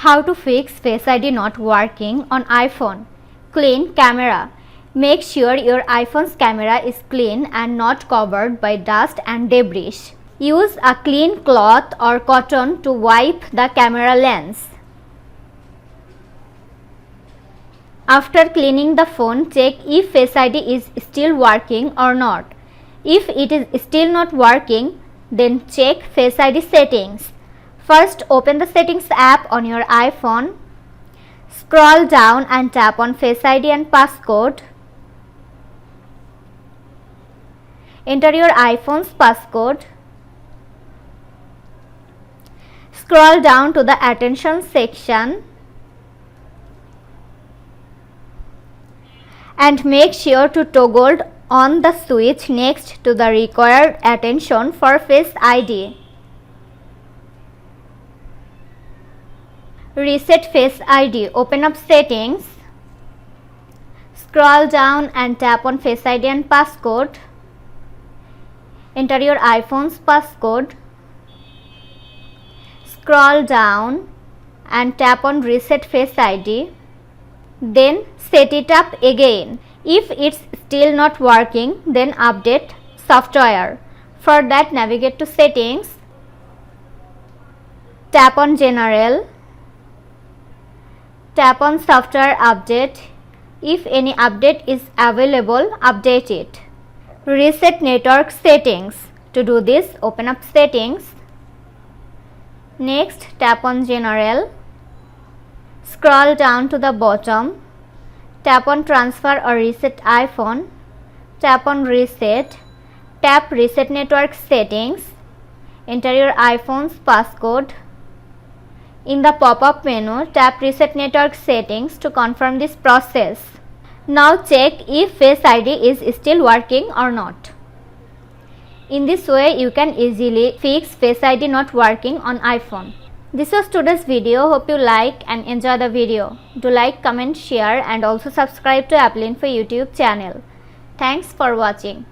How to fix Face ID not working on iPhone. Clean camera. Make sure your iPhone's camera is clean and not covered by dust and debris. Use a clean cloth or cotton to wipe the camera lens. After cleaning the phone, check if Face ID is still working or not. If it is still not working, then check Face ID settings. First, open the Settings app on your iPhone. Scroll down and tap on Face ID and passcode. Enter your iPhone's passcode. Scroll down to the Attention section and make sure to toggle on the switch next to the required attention for Face ID. Reset Face ID. Open up Settings. Scroll down and tap on Face ID and passcode. Enter your iPhone's passcode. Scroll down and tap on Reset Face ID. Then set it up again. If it's still not working, then update software. For that, navigate to Settings. Tap on General. Tap on Software Update. If any update is available, update it. Reset Network Settings. To do this, open up Settings. Next, tap on General. Scroll down to the bottom. Tap on Transfer or Reset iPhone. Tap on Reset. Tap Reset Network Settings. Enter your iPhone's passcode. In the pop-up menu, tap Reset Network Settings to confirm this process. Now check if Face ID is still working or not. In this way, you can easily fix Face ID not working on iPhone. This was today's video. Hope you like and enjoy the video. Do like, comment, share and also subscribe to Apple Info YouTube channel. Thanks for watching.